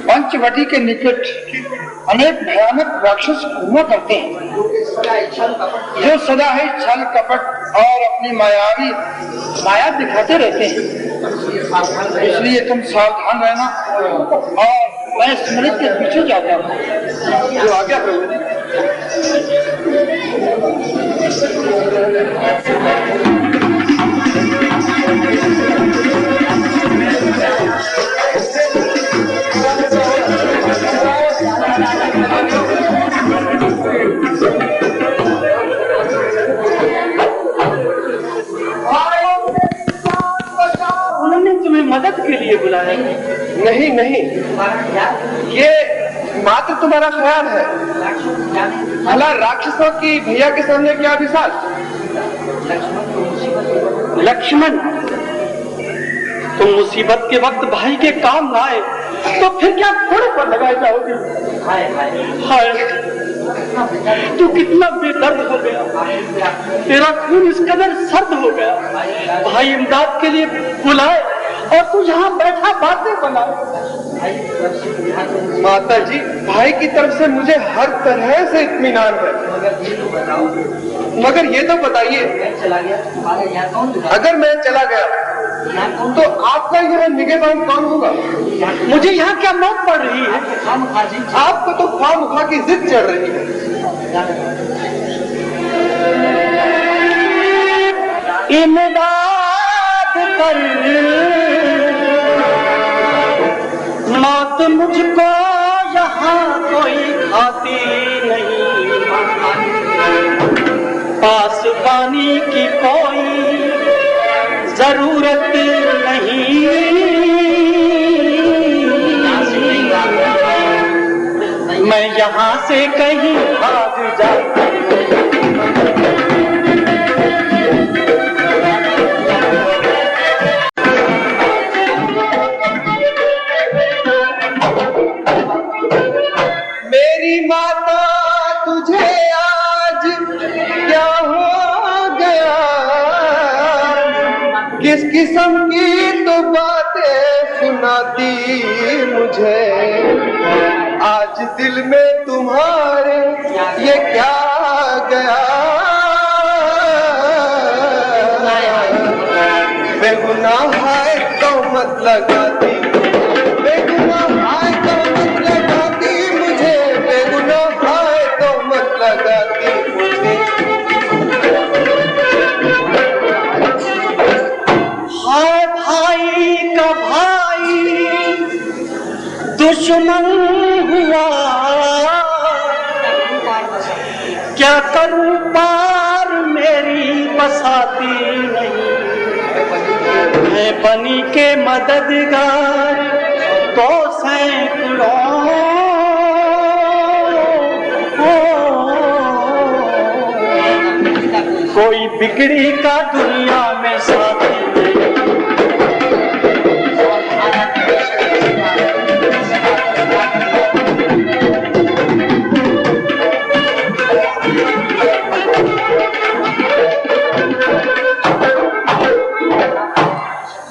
पंचवटी के निकट अनेक भयानक राक्षस घूमा करते हैं, जो सदा ही छल कपट और अपनी माया दिखाते रहते हैं। इसलिए तुम सावधान रहना और मैं स्मृति के पीछे जाता हूँ। जो आज्ञा प्रभु। उन्होंने तुम्हें मदद के लिए बुलाया? नहीं नहीं, ये मात्र तुम्हारा ख्याल है। भला राक्षसों की भैया के सामने क्या विशाल? लक्ष्मण, तुम मुसीबत के वक्त भाई के काम लाए तो फिर क्या घोड़े पर लगाए जाओगे? हाय, तू कितना बेदर्द हो गया, तेरा खून इस कदर सर्द हो गया। भाई इमदाद के लिए बुलाए और तू यहाँ बैठा बातें बना। माता जी, भाई की तरफ से मुझे हर तरह से इत्मीनान है, मगर ये तो बताइए, अगर मैं चला गया तो आपका यह निगहबान कौन होगा? मुझे यहाँ क्या मौत पड़ रही है? आपको तो ख्वामुखा की जिद चढ़ रही है। इमदाद कर, मौत मुझको यहाँ कोई खाती नहीं, पास पानी की कोई जरूरत नहीं, मैं यहाँ से कहीं भाग जाता मेरी माता, तुझे आज क्या हो गया? किस किस्म की तो बातें सुनाती मुझे, आज दिल में तुम्हारे ये क्या गया? बेगुनाह है तो मत लगाती, बेगुनाह है तो मत लगाती मुझे, बेगुनाह है तो मत लगाती मुझे। हाय भाई का भाई दुश्मन हुआ, क्या करूं पार मेरी बसाती नहीं, मैं बनी के मददगार तो सैकड़ों, कोई बिगड़ी का दुनिया में साथी नहीं।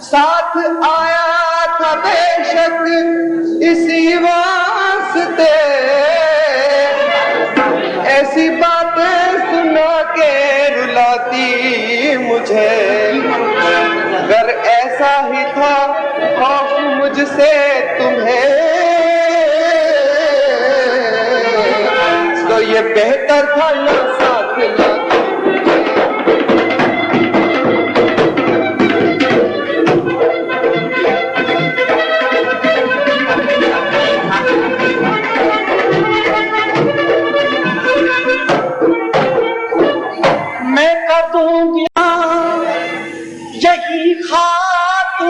साथ आया था बेशक इसी वास्ते, ऐसी बातें सुना के रुलाती मुझे, अगर ऐसा ही था खौफ मुझसे तुम्हें, तो ये बेहतर था ना साथ लाती। मैं कर दूंगी यही खाक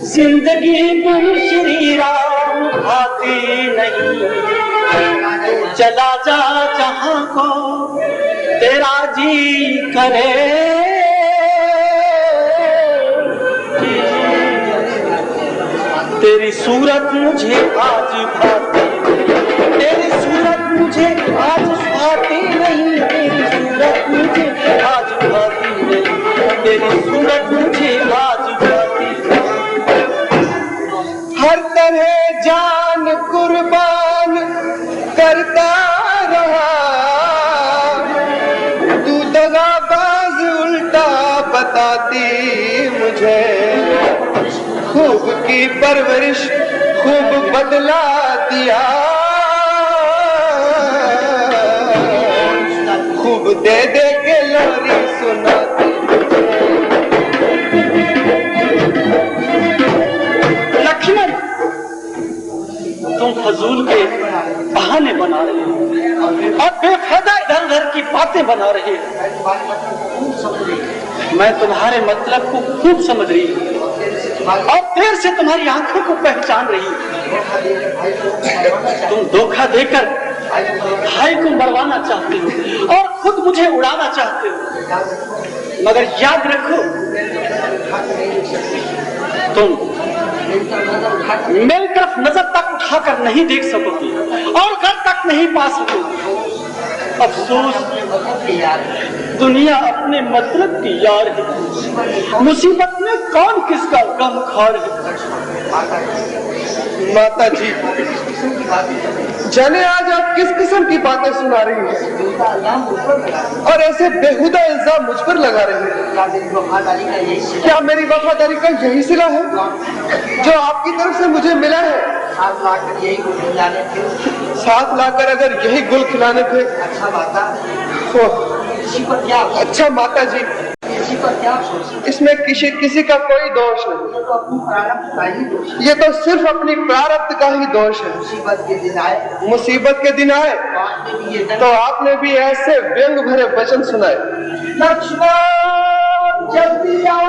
जिंदगी में श्री राम आती नहीं, चला जा जहां को तेरा जी करे। तेरी सूरत मुझे आज भाती, तेरी सूरत मुझे आज भाती नहीं, तेरी सूरत मुझे आज भाती नहीं, तेरी सूरत मुझे आज भाती नहीं। हर तरह जान कुर्बान करता रहा, तू दगाबाज उल्टा बताती मुझे। खूब की परवरिश खूब बदला दिया, खूब दे दे के लोरी सुनाती। लक्ष्मण, तुम फजूल के बहाने बना रहे हो और बेफायदा इधर उधर की बातें बना रहे हो। मैं तुम्हारे मतलब को खूब समझ रही हूँ और देर से तुम्हारी आंखों को पहचान रही हूँ। तुम धोखा देकर भाई को मरवाना चाहते हो और खुद मुझे उड़ाना चाहते हो, मगर याद रखो तुम मेरी तरफ नजर तक उठाकर नहीं देख सकोगे और घर तक नहीं पा सकोगे। अफसोस, दुनिया अपने मतलब की यार है, मुसीबत में कौन किसका गम खार है। माता जी, जाने आज आप किस किस्म की बातें सुना रही हैं और ऐसे बेहुदा इल्जाम मुझ पर लगा रही हैं। क्या मेरी वफादारी का यही सिला है जो आपकी तरफ से मुझे मिला है? साथ लाकर अगर यही गुल खिलाने थे। अच्छा माता जी, इसमें किसी का कोई दोष नहीं, ये तो सिर्फ अपनी प्रारब्ध का ही दोष है। मुसीबत के दिन आए तो आपने भी ऐसे व्यंग भरे वचन सुनाए। लक्ष्मण, जल्दी आओ,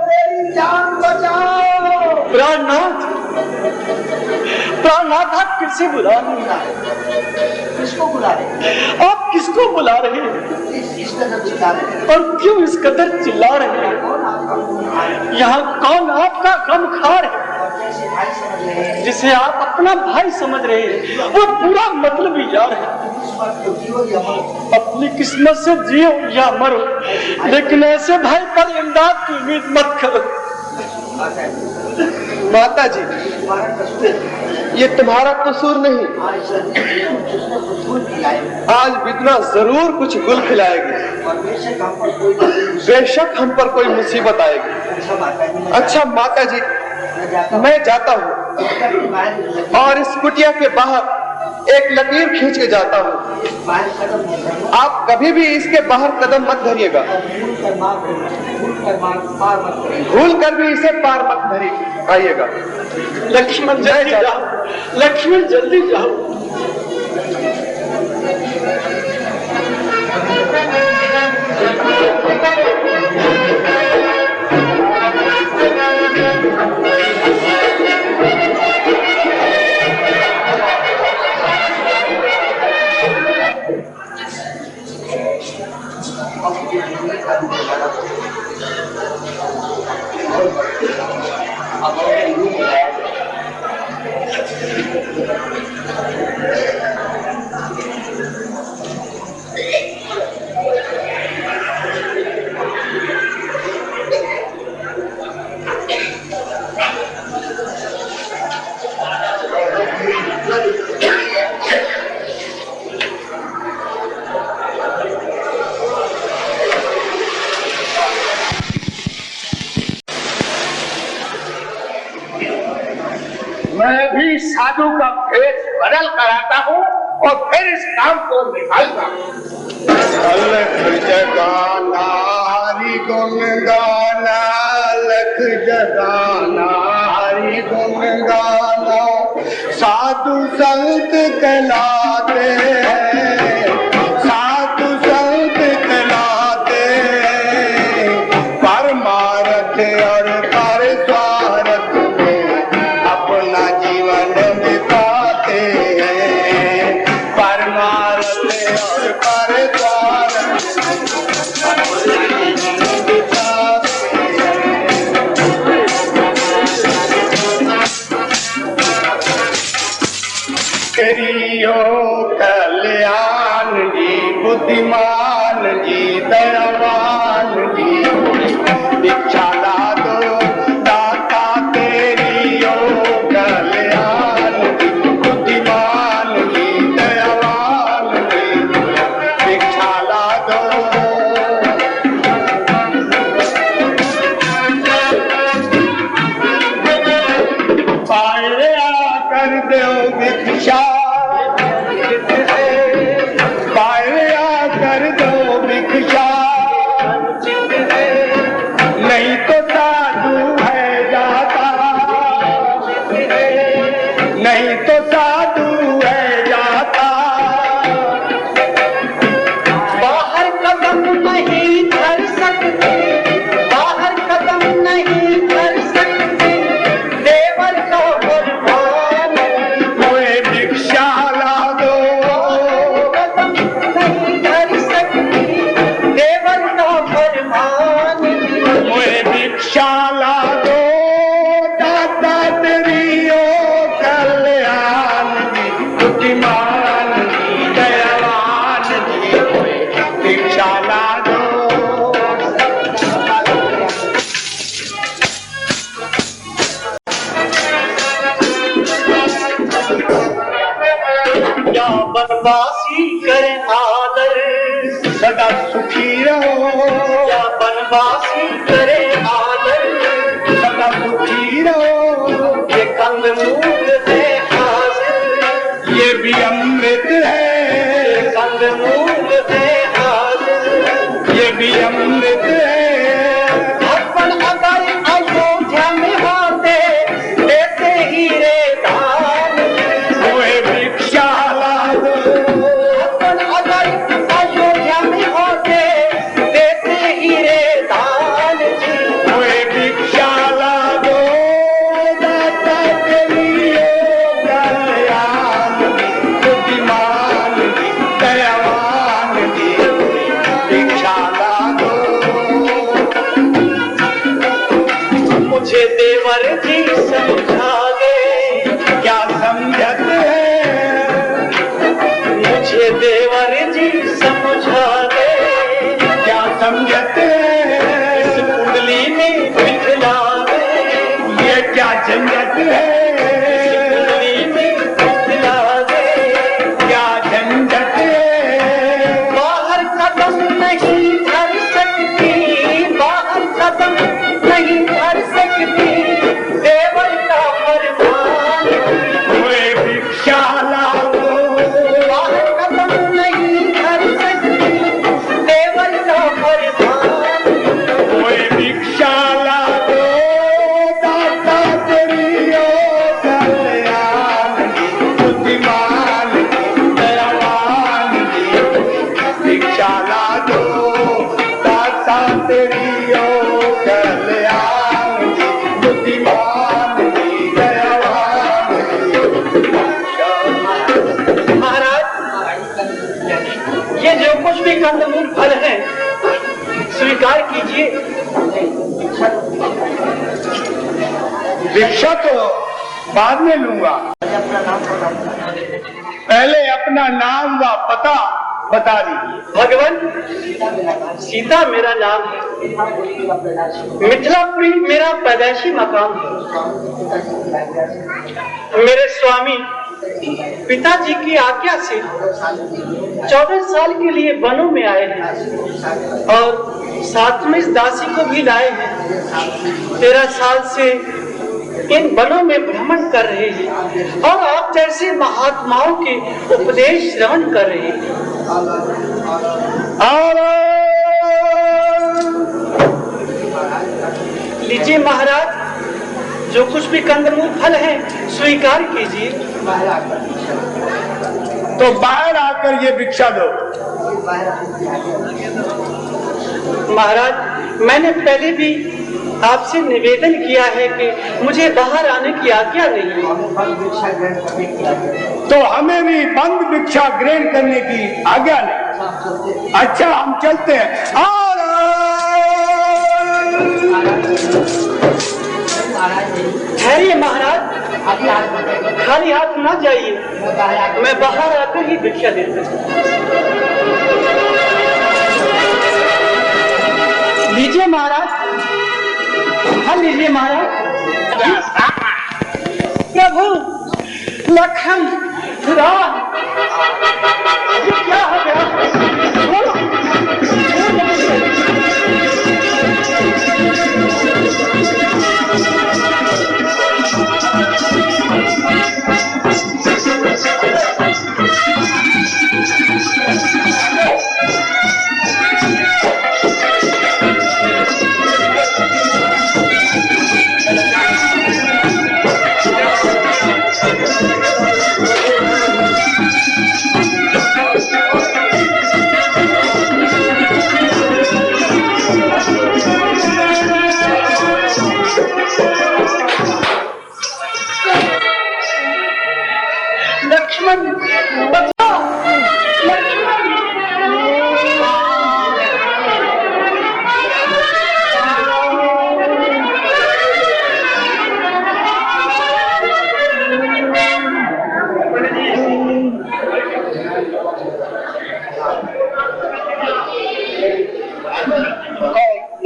मेरी जान बचाओ। प्राणनाथ, प्राणनाथ, आप किसे बुला रहे हैं? किसको बुला रहे हैं? आप किसको बुला रहे हैं और क्यों इस कदर चिल्ला रहे हैं? यहाँ कौन आपका गम खार है जिसे आप अपना भाई समझ रहे हैं? वो पूरा मतलब यार है। अपनी किस्मत से जियो या मरो, लेकिन ऐसे भाई पर इमदाद की उम्मीद मत करो। माता जी, ये तुम्हारा कसूर नहीं, आज बितना जरूर कुछ गुल खिलाएगी, बेशक हम पर कोई मुसीबत आएगी। अच्छा माता जी, मैं जाता हूँ और इस कुटिया के बाहर एक लकीर खींच के जाता हूँ। आप कभी भी इसके बाहर कदम मत धरिएगा, भूल कर भी इसे पार मत धरी आइएगा। लक्ष्मण जल्दी जाओ, लक्ष्मण जल्दी जाओ। मैं भी साधु का भेष बदल कर आता हूँ और फिर इस काम को निकालता हूँ। लख जगाना हरि गुण गाना, लख जगाना हरि गुण गाना, साधु संत कहलाते हैं, साधु संत कहलाते हैं, साधु है जाता, बाहर कदम नहीं धर सकते, बाहर कदम नहीं धर सकते, देवर का फरमान, कोई भिक्षा ला दो, कदम नहीं धर सकती, देवर का फरमान, कोई भिक्षा ला दो, दाता तेरी ओ कल्याण की, बुद्धिमान की, दयावान की, कोई भिक्षा ला दो। या बनवासी करे आदर, सदा सुखी रहो, या बनवासी करे आदर, सदा सुखी रहो, ये कंद मूल है हाजिर, ये भी अमृत ये है, कंद मूल है हाजिर, ये भी अमृत है। अपन अगर अयोध्या में होते, देते हीरे दान, कोई भिक्षा ला दो, अपन अगर अयोध्या में होते, देते हीरे दान जी, कोई भिक्षा ला दो, दाता तेरी ओ कल्याण की, बुद्धिमान की, दयावान की, भिक्षा ला दो। मुझे देवर जी समझा दे, क्या समझत है, मुझे देवर जी समझा दे, क्या समझत है, इस कुंडली में बिठला दे, ये क्या झंझट है, कुंडली में बिठला दे, क्या झंझट है, बाहर कदम नहीं धर सकती, बाहर कदम नहीं धर सकती, देवर का फरमान, कोई भिक्षा ला दो, बाहर कदम नहीं धर सकती, देवर का फरमान, कोई भिक्षा ला दो, दाता तेरी ओ कल्याण की, बुद्धिमान की, दयावान की, भिक्षा ला दो, दाता तेरी ओ कल्याण की, बुद्धिमान की, दयावान की। महाराज ये जो कुछ भी कंदमूल फल है स्वीकार कीजिए। भिक्षा तो बाद में लूंगा, पहले अपना नाम व पता बता दीजिए। भगवान, सीता मेरा नाम है, मिथिलापुरी मेरा पैदाइशी मकाम है। मेरे स्वामी पिताजी की आज्ञा से 14 साल के लिए वनों में आए हैं और साथ में इस दासी को भी लाए हैं। 13 साल से इन वनों में भ्रमण कर रहे हैं और आप जैसे महात्माओं के उपदेश श्रवण कर रहे हैं। लीजिए महाराज, जो कुछ भी कंदमूल फल है स्वीकार कीजिए। तो बाहर आकर ये भिक्षा दो। महाराज, मैंने पहले भी आपसे निवेदन किया है कि मुझे बाहर आने की आज्ञा नहीं है। तो हमें भी बंद भिक्षा ग्रहण करने की आज्ञा नहीं। अच्छा, हम चलते हैं। ठहरिए महाराज, खाली हाथ न जाइए, मैं बाहर आकर ही भिक्षा देता हूँ। लीजिए महाराज, हाँ लीजिए महाराज। प्रभु लखन राम, ये क्या हो गया? बोलो।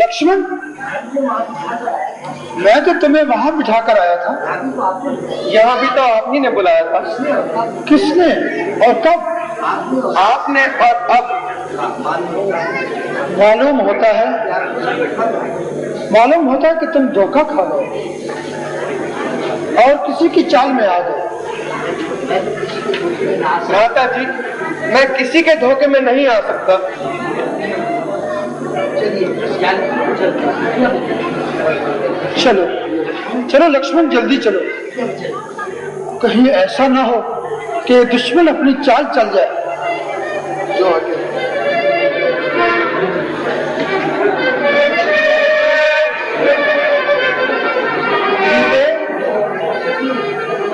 लक्ष्मण, मैं तो तुम्हें वहां बिठा कर आया था। यहाँ भी तो आप ही ने बुलाया था। किसने और कब? आपने और अब। मालूम होता है कि तुम धोखा खा लो और किसी की चाल में आ गए। माता जी, मैं किसी के धोखे में नहीं आ सकता। चलो चलो लक्ष्मण, जल्दी चलो। कहीं ऐसा ना हो कि दुश्मन अपनी चाल चल जाए। जो आगे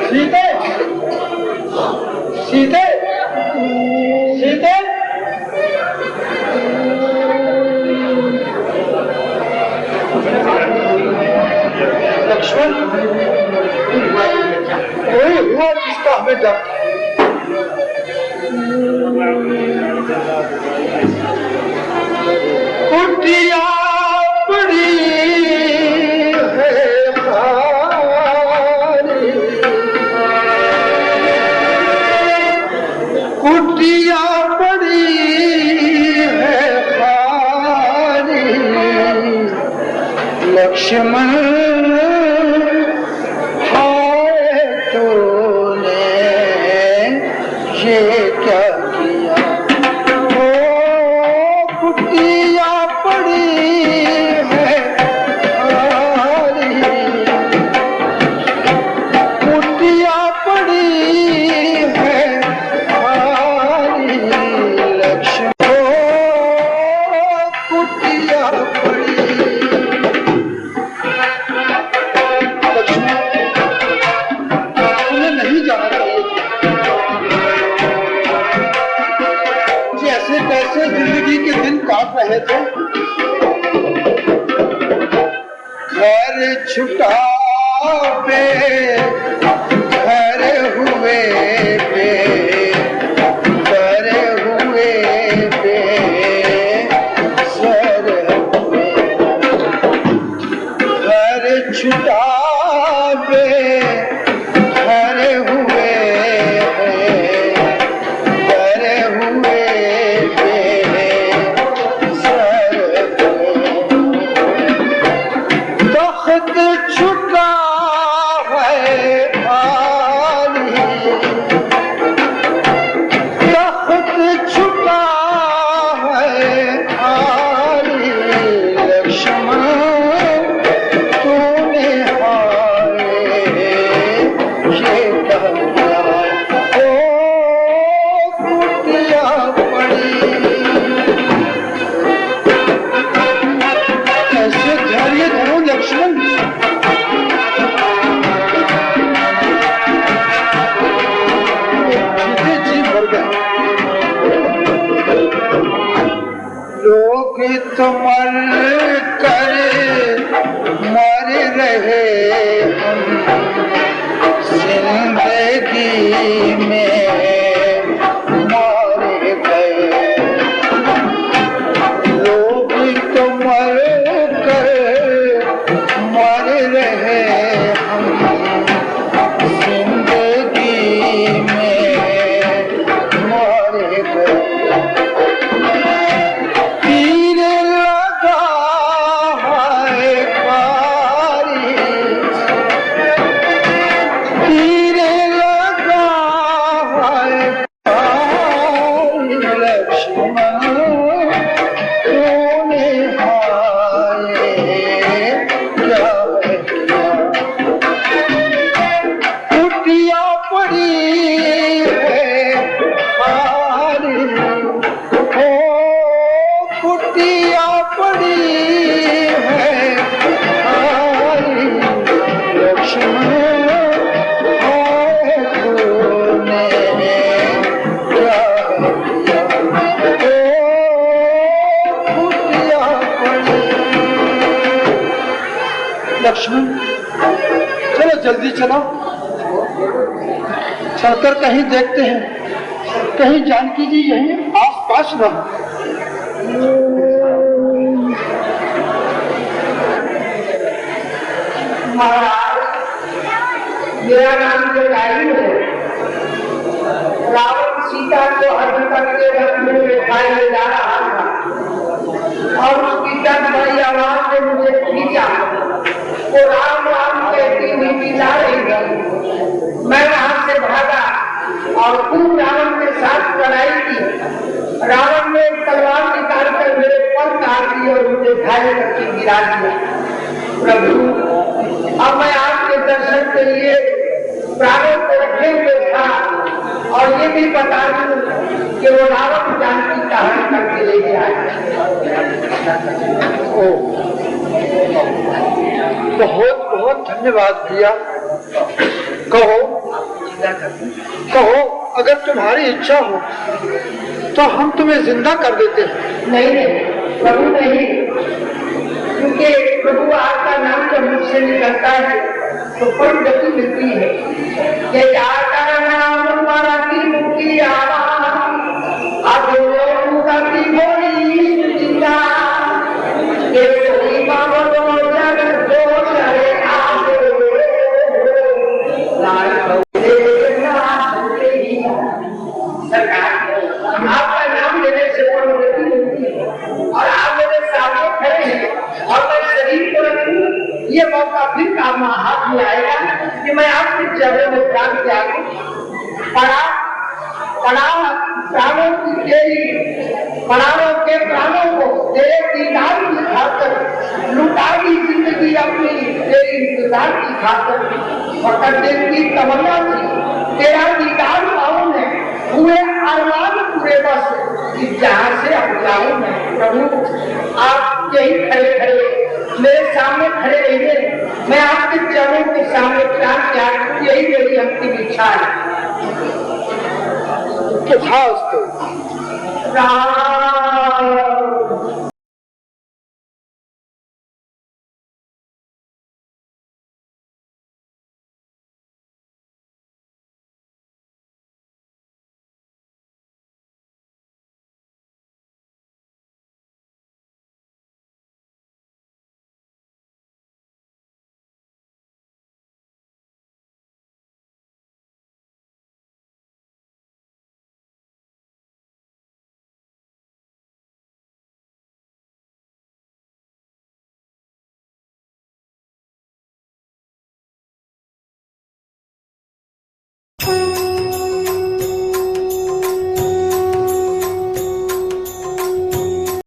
सीते, सीते, सीते। लक्ष्मण, कोई हुआ जिसका हमें डर। कुटिया पड़ी है खाली, कुटिया पड़ी है खाली। लक्ष्मण जिंदगी के दिन काट रहे थे। घर छुटा पे घर हुए पे घर हुए पे सर हुए। घर छुटा पे घर हुए मर कर मर रहे हम जिंदगी में मारे गए। लोग तो मर कर मर रहे हम जिंदगी में मारे गए। लक्ष्मण, चलो जल्दी चलो, चलकर कहीं देखते हैं, कहीं जानकी जी यहीं आस पास रहो। मेरा नाम जटायु है। रावण सीता को हरण करके रथ में बैठाए ले जा रहा था और उसकी डर बड़ी आवाज से मुझे खींचा। वो राम राम कहती हुई पिता रही थी। मैं वहां से भागा और खूब रावण के साथ लड़ाई की। रावण ने तलवार निकाल कर मेरे पर काट दी और मुझे घायल करके गिरा दिया। प्रभु, अब मैं आपके दर्शन के लिए प्राणों को रखे हुए था और ये भी बता दूं कि वो रावण जानकी का हरण करके ले गया है। बहुत बहुत धन्यवाद भैया। कहो कहो, अगर तुम्हारी इच्छा हो तो हम तुम्हें जिंदा कर देते हैं। नहीं प्रभु नहीं, क्योंकि प्रभु आपका नाम जब मुझसे निकलता है तो परम गति मिलती है। ये जाकर नाम तुम्हारा की मुक्ति आवाज़ बोली जिंदा ये कोई बाबा जग दो चले आगे सरकार आपका नाम लेने से परम गति मिलती है और आप मेरे सामने खड़े हैं और मैं शरीर को रखूं, ये मौका फिर काम हाथ में आएगा कि मैं आपके चरणों में प्राण त्यागूं। प्राणों की तेरी प्राणों के प्राणों को तेरे दीदार की खातर लुटा दी जिंदगी अपनी तेरी इंतजार की खातर। फकत दिल की तमन्ना थी तेरा दीदार पाऊं मैं, हुए अरमान पूरे बस कि जहाँ से अब जाऊं मैं। प्रभु आप यही खड़े खड़े मेरे सामने खड़े रहिए, मैं आपके चरणों के सामने प्राण त्याग, यही मेरी अंतिम इच्छा है। तथास्तु। राम